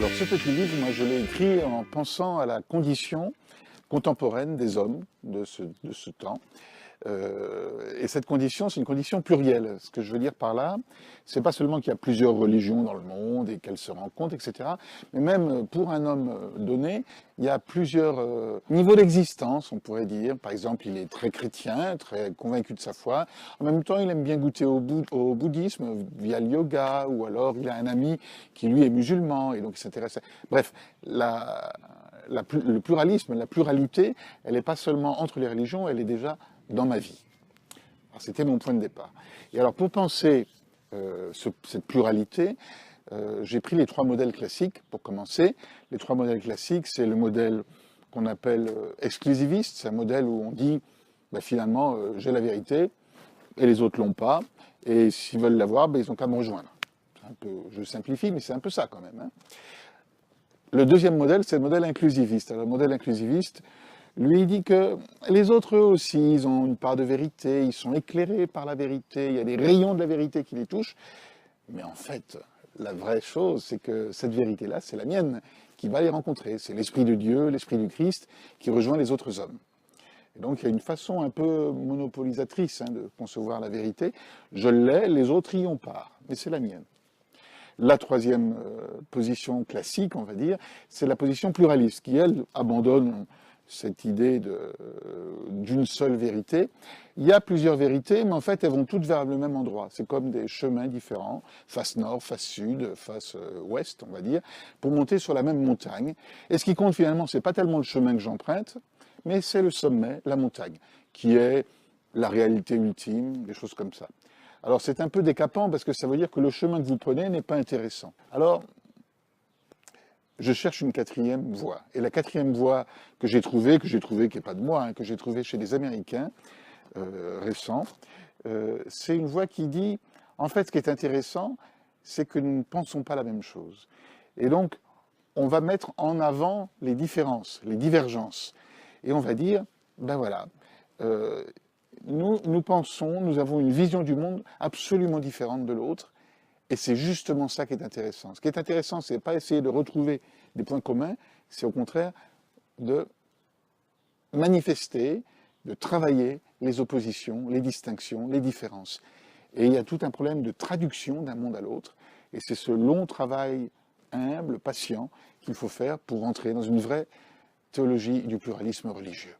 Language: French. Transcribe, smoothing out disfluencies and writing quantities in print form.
Alors ce petit livre, moi je l'ai écrit en pensant à la condition contemporaine des hommes de ce temps. Et cette condition, c'est une condition plurielle. Ce que je veux dire par là, c'est pas seulement qu'il y a plusieurs religions dans le monde et qu'elles se rencontrent, etc. Mais même pour un homme donné, il y a plusieurs niveaux d'existence, on pourrait dire. Par exemple, il est très chrétien, très convaincu de sa foi. En même temps, il aime bien goûter au bouddhisme via le yoga, ou alors il a un ami qui lui est musulman et donc il s'intéresse. Bref, le pluralisme, la pluralité, elle n'est pas seulement entre les religions, elle est déjà dans ma vie. C'était mon point de départ. Et alors pour penser cette pluralité, j'ai pris les trois modèles classiques pour commencer. Les trois modèles classiques, c'est le modèle qu'on appelle exclusiviste, c'est un modèle où on dit bah, finalement j'ai la vérité et les autres l'ont pas, et s'ils veulent l'avoir, bah, ils ont qu'à me rejoindre. Je simplifie, mais c'est un peu ça quand même. Hein. Le deuxième modèle, c'est le modèle inclusiviste. Alors, le modèle inclusiviste, lui, il dit que les autres, eux aussi, ils ont une part de vérité, ils sont éclairés par la vérité, il y a des rayons de la vérité qui les touchent. Mais en fait, la vraie chose, c'est que cette vérité-là, c'est la mienne qui va les rencontrer. C'est l'Esprit de Dieu, l'Esprit du Christ qui rejoint les autres hommes. Et donc, il y a une façon un peu monopolisatrice de concevoir la vérité. Je l'ai, les autres y ont part, mais c'est la mienne. La troisième position classique, on va dire, c'est la position pluraliste, qui, elle, abandonne cette idée d'une seule vérité. Il y a plusieurs vérités, mais en fait, elles vont toutes vers le même endroit. C'est comme des chemins différents, face nord, face sud, face ouest, on va dire, pour monter sur la même montagne. Et ce qui compte finalement, c'est pas tellement le chemin que j'emprunte, mais c'est le sommet, la montagne, qui est la réalité ultime, des choses comme ça. Alors c'est un peu décapant parce que ça veut dire que le chemin que vous prenez n'est pas intéressant. Alors, je cherche une quatrième voie. Et la quatrième voie que j'ai trouvée qui n'est pas de moi, que j'ai trouvée chez les Américains récents, c'est une voie qui dit, en fait, ce qui est intéressant, c'est que nous ne pensons pas la même chose. Et donc, on va mettre en avant les différences, les divergences. Et on va dire, ben voilà, nous pensons, nous avons une vision du monde absolument différente de l'autre, et c'est justement ça qui est intéressant. Ce qui est intéressant, c'est pas essayer de retrouver des points communs, c'est au contraire de manifester, de travailler les oppositions, les distinctions, les différences. Et il y a tout un problème de traduction d'un monde à l'autre, et c'est ce long travail humble, patient, qu'il faut faire pour entrer dans une vraie théologie du pluralisme religieux.